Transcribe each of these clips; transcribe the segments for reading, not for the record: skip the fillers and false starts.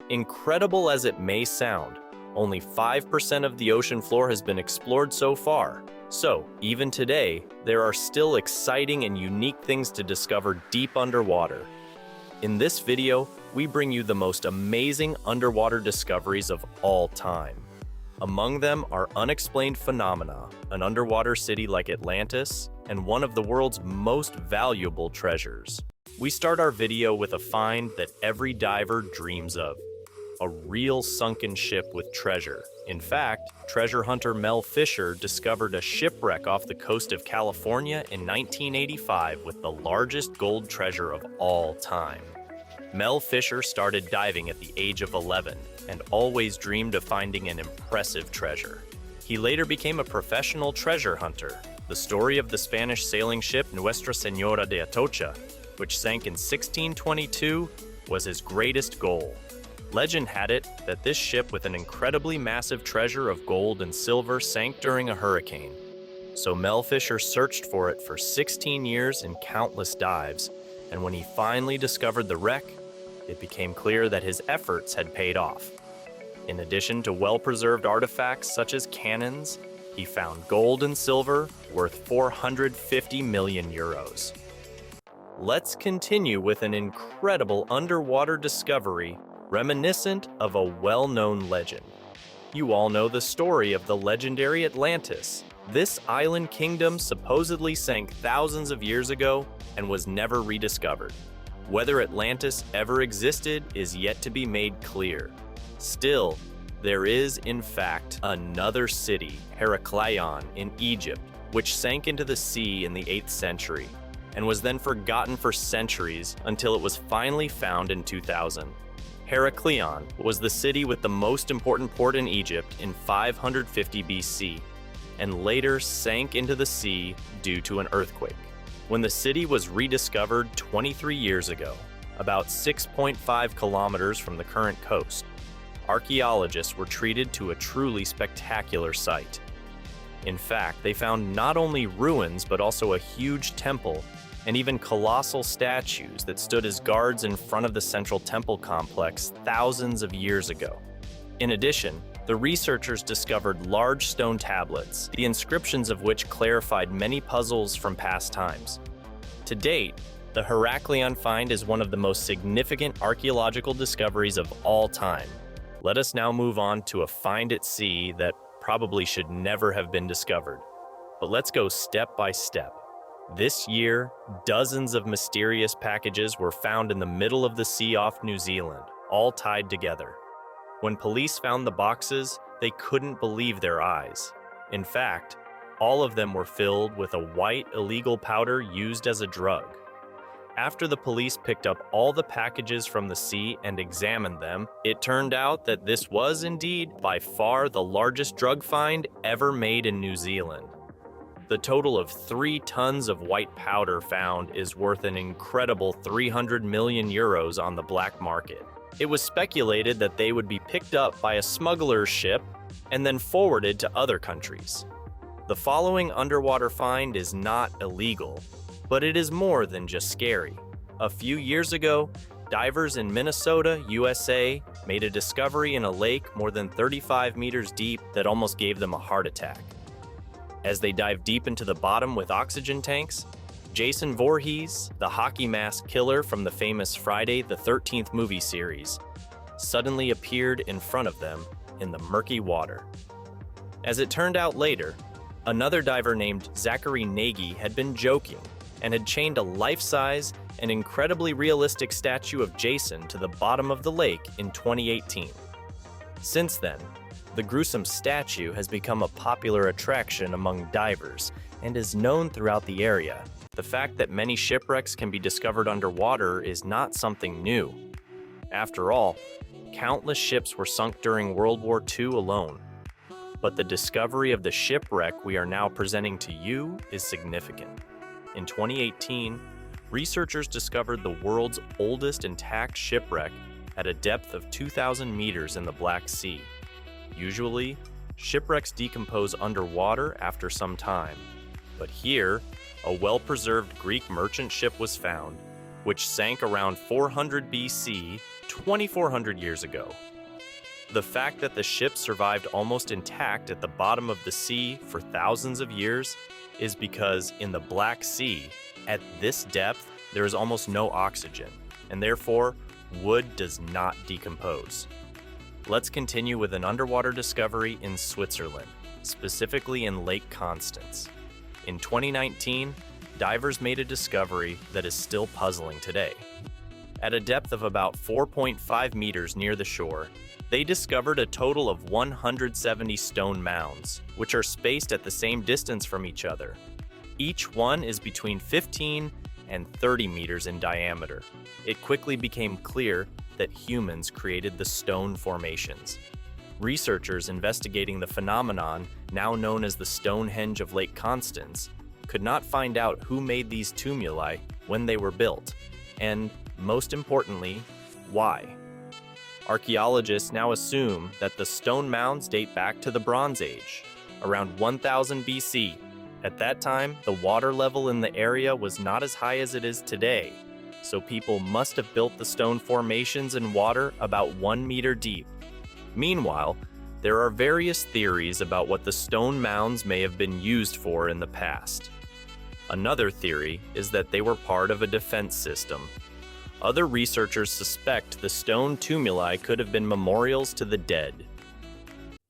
Incredible as it may sound, only 5% of the ocean floor has been explored so far. So, even today, there are still exciting and unique things to discover deep underwater. In this video, we bring you the most amazing underwater discoveries of all time. Among them are unexplained phenomena, an underwater city like Atlantis, and one of the world's most valuable treasures. We start our video with a find that every diver dreams of: a real sunken ship with treasure. In fact, treasure hunter Mel Fisher discovered a shipwreck off the coast of California in 1985 with the largest gold treasure of all time. Mel Fisher started diving at the age of 11 and always dreamed of finding an impressive treasure. He later became a professional treasure hunter. The story of the Spanish sailing ship Nuestra Señora de Atocha, which sank in 1622, was his greatest goal. Legend had it that this ship with an incredibly massive treasure of gold and silver sank during a hurricane. So Mel Fisher searched for it for 16 years in countless dives, and when he finally discovered the wreck, it became clear that his efforts had paid off. In addition to well-preserved artifacts such as cannons, he found gold and silver worth 450 million euros. Let's continue with an incredible underwater discovery reminiscent of a well-known legend. You all know the story of the legendary Atlantis. This island kingdom supposedly sank thousands of years ago and was never rediscovered. Whether Atlantis ever existed is yet to be made clear. Still, there is, in fact, another city, Heracleon, in Egypt, which sank into the sea in the 8th century and was then forgotten for centuries until it was finally found in 2000. Heracleon was the city with the most important port in Egypt in 550 BC, and later sank into the sea due to an earthquake. When the city was rediscovered 23 years ago, about 6.5 kilometers from the current coast, archaeologists were treated to a truly spectacular sight. In fact, they found not only ruins but also a huge temple and even colossal statues that stood as guards in front of the central temple complex thousands of years ago. In addition, the researchers discovered large stone tablets, the inscriptions of which clarified many puzzles from past times. To date, the Heracleon find is one of the most significant archaeological discoveries of all time. Let us now move on to a find at sea that probably should never have been discovered. But let's go step by step. This year, dozens of mysterious packages were found in the middle of the sea off New Zealand, all tied together. When police found the boxes, they couldn't believe their eyes. In fact, all of them were filled with a white illegal powder used as a drug. After the police picked up all the packages from the sea and examined them, it turned out that this was indeed by far the largest drug find ever made in New Zealand. The total of 3 tons of white powder found is worth an incredible 300 million euros on the black market. It was speculated that they would be picked up by a smuggler's ship and then forwarded to other countries. The following underwater find is not illegal, but it is more than just scary. A few years ago, divers in Minnesota, USA, made a discovery in a lake more than 35 meters deep that almost gave them a heart attack. As they dived deep into the bottom with oxygen tanks, Jason Vorhees, the hockey mask killer from the famous Friday the 13th movie series, suddenly appeared in front of them in the murky water. As it turned out later, another diver named Zachary Nagy had been joking and had chained a life-size and incredibly realistic statue of Jason to the bottom of the lake in 2018. Since then, the gruesome statue has become a popular attraction among divers and is known throughout the area. The fact that many shipwrecks can be discovered underwater is not something new. After all, countless ships were sunk during World War II alone. But the discovery of the shipwreck we are now presenting to you is significant. In 2018, researchers discovered the world's oldest intact shipwreck at a depth of 2,000 meters in the Black Sea. Usually, shipwrecks decompose underwater after some time, but here, a well-preserved Greek merchant ship was found, which sank around 400 BC, 2,400 years ago. The fact that the ship survived almost intact at the bottom of the sea for thousands of years is because in the Black Sea, at this depth, there is almost no oxygen, and therefore, wood does not decompose. Let's continue with an underwater discovery in Switzerland, specifically in Lake Constance. In 2019, divers made a discovery that is still puzzling today. At a depth of about 4.5 meters near the shore, they discovered a total of 170 stone mounds, which are spaced at the same distance from each other. Each one is between 15 and 30 meters in diameter. It quickly became clear that humans created the stone formations. Researchers investigating the phenomenon, now known as the Stonehenge of Lake Constance, could not find out who made these tumuli when they were built, and, most importantly, why. Archaeologists now assume that the stone mounds date back to the Bronze Age, around 1000 BC. At that time, the water level in the area was not as high as it is today, so people must have built the stone formations in water about 1 meter deep. Meanwhile, there are various theories about what the stone mounds may have been used for in the past. Another theory is that they were part of a defense system. Other researchers suspect the stone tumuli could have been memorials to the dead.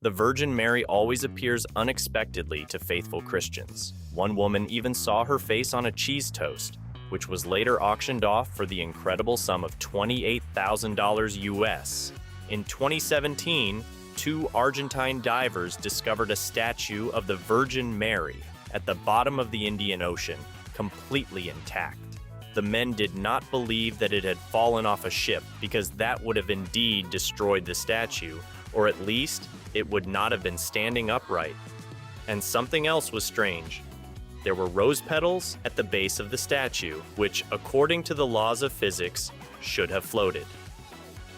The Virgin Mary always appears unexpectedly to faithful Christians. One woman even saw her face on a cheese toast, which was later auctioned off for the incredible sum of $28,000 US. In 2017, 2 Argentine divers discovered a statue of the Virgin Mary at the bottom of the Indian Ocean, completely intact. The men did not believe that it had fallen off a ship because that would have indeed destroyed the statue, or at least it would not have been standing upright. And something else was strange. There were rose petals at the base of the statue, which, according to the laws of physics, should have floated.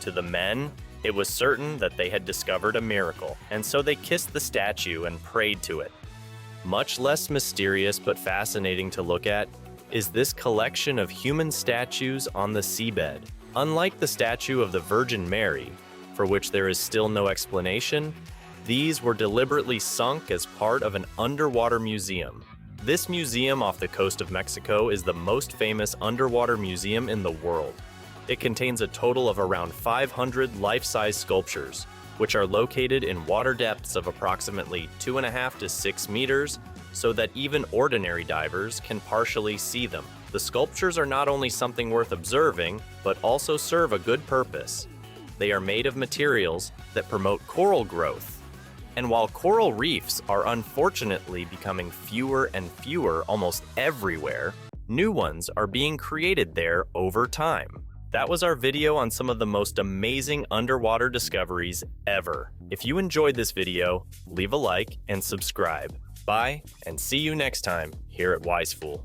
To the men, it was certain that they had discovered a miracle, and so they kissed the statue and prayed to it. Much less mysterious but fascinating to look at is this collection of human statues on the seabed. Unlike the statue of the Virgin Mary, for which there is still no explanation, these were deliberately sunk as part of an underwater museum. This museum off the coast of Mexico is the most famous underwater museum in the world. It contains a total of around 500 life-size sculptures, which are located in water depths of approximately 2.5 to 6 meters, so that even ordinary divers can partially see them. The sculptures are not only something worth observing, but also serve a good purpose. They are made of materials that promote coral growth. And while coral reefs are unfortunately becoming fewer and fewer almost everywhere, new ones are being created there over time. That was our video on some of the most amazing underwater discoveries ever. If you enjoyed this video, leave a like and subscribe. Bye, and see you next time here at Wise Fool.